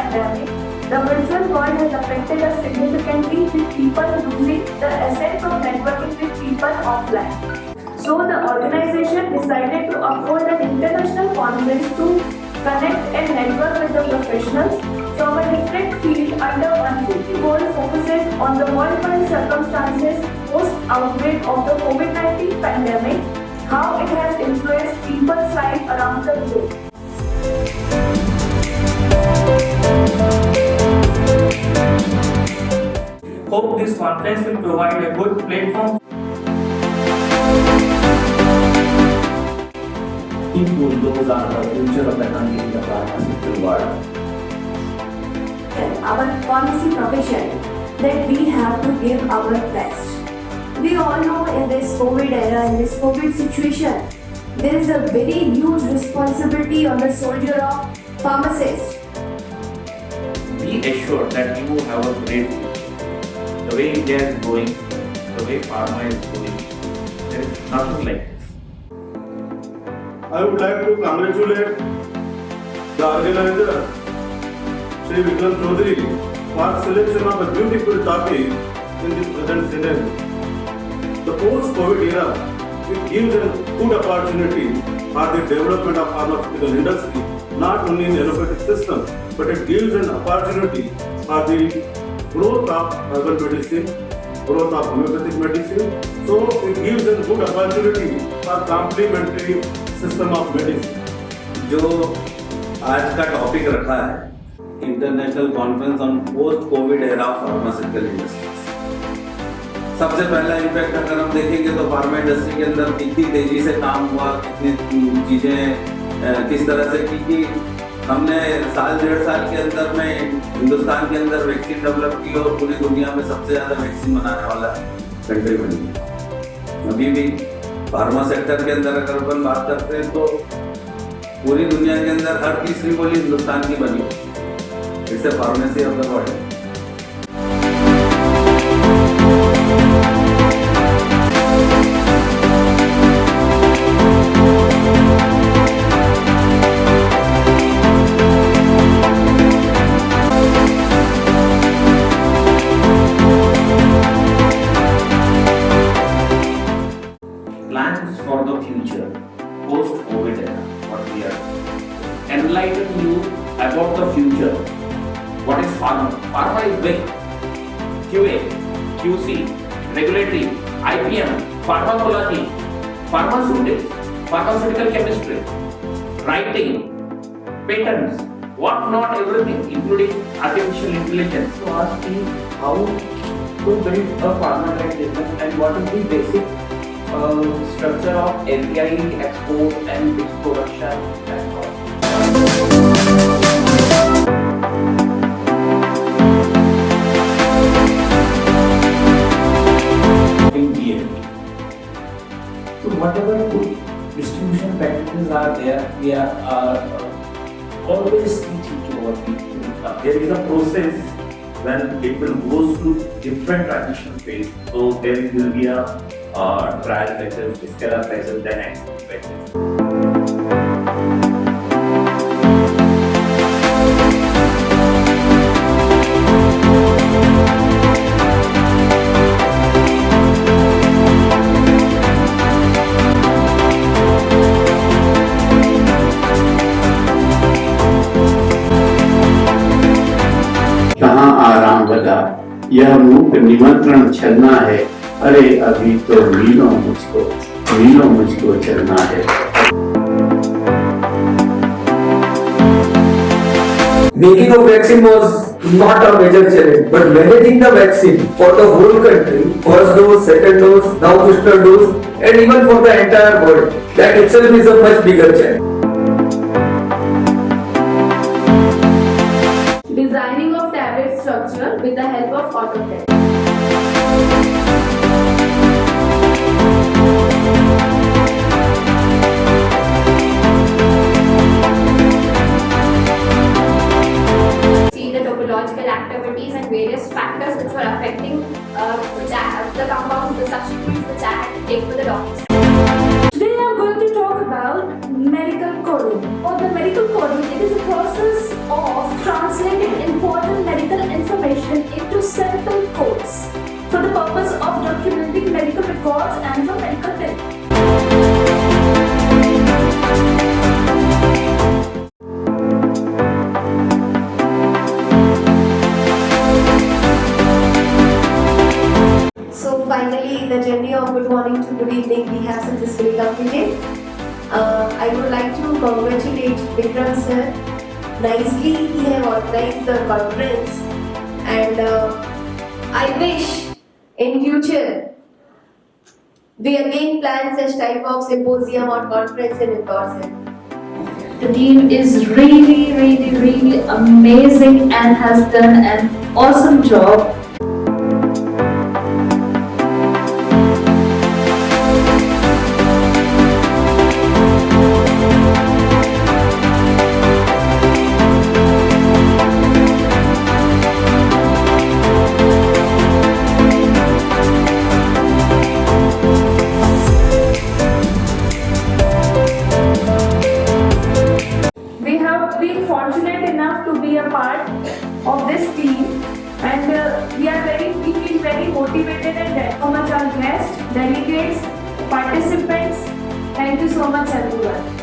pandemic, the virtual world has affected us significantly with people losing the essence of networking with people offline. So the organization decided to uphold an international conference to connect and network with the professionals from a different field under one roof. The goal focuses on the multiple circumstances post-outbreak of the COVID-19 pandemic, how it has influenced people's life around the globe. Hope this conference will provide a good platform. People, those are the future of the country in the pharmaceutical world. Our pharmacy profession that we have to give our best. We all know in this COVID era, in this COVID situation, there is a very huge responsibility on the soldier of pharmacist. Be assured that you have a great future. The way India is going, the way pharma is going, there is nothing like this. I would like to congratulate the organizer, Shri Vikram Chaudhary, for selection of a beautiful topic in this present scenario. The post-COVID era, it gives a good opportunity for the development of pharmaceutical industry, not only in the allopathic system, but it gives an opportunity for the growth of herbal medicine, growth of homeopathic medicine. So it gives a good opportunity for complementary system of medicine. जो आज का topic रखा है international conference on post Covid era pharmaceutical industries. सबसे पहला impact अगर हम देखेंगे तो फार्मा इंडस्ट्री के अंदर कितनी तेजी से काम हुआ, कितनी चीजें किस तरह से की हमने साल डेढ़ साल के अंदर में हिंदुस्तान के अंदर वैक्सीन डेवलप की और पूरी दुनिया में सबसे ज्यादा वैक्सीन बनाने वाला कंट्री बनी। अभी भी फार्मा सेक्टर के अंदर अगर अपन बात करते हैं तो पूरी दुनिया के अंदर हर तीसरी बोली हिंदुस्तान की बनी है। इससे pharmacy of the world. Plans for the future, post-COVID era, what we are enlighten you about the future. What is pharma? Pharma is big. QA, QC, regulatory, IPM, pharmacology, pharmaceutical chemistry, writing, patents, what not everything, including artificial intelligence. So ask me how to build a pharma drug business and what is the basic structure of API export and mixed production and all. So whatever good distribution practices are there, we are always teaching to our people. There is a process when people goes to different transition phase. So there will be a trial phases, scale-up phases, then execute phases. कहाँ आराम लगा, यह मूक निमंत्रण छलना है। अरे अभी तो मीलों मुझको चलना है। Making of vaccine was not a major challenge, but managing the vaccine for the whole country, first dose, second dose, now booster dose, and even for the entire world, that itself is a much bigger challenge. Designing of tablet structure with the help of Operant. See the topological activities and various factors which were affecting the compounds, the substitutes which I had to take for the doctors. Today I am going to talk about medical coding. For the medical coding, it is a process of translating evening we have successfully completed. I would like to congratulate Vikram sir. Nicely he have organized the conference, and I wish in future we again plan such type of symposium or conference in Indore. The team is really amazing and has done an awesome job. We have been fortunate enough to be a part of this team, and we feel very motivated and so much our guests, delegates, participants. Thank you so much everyone.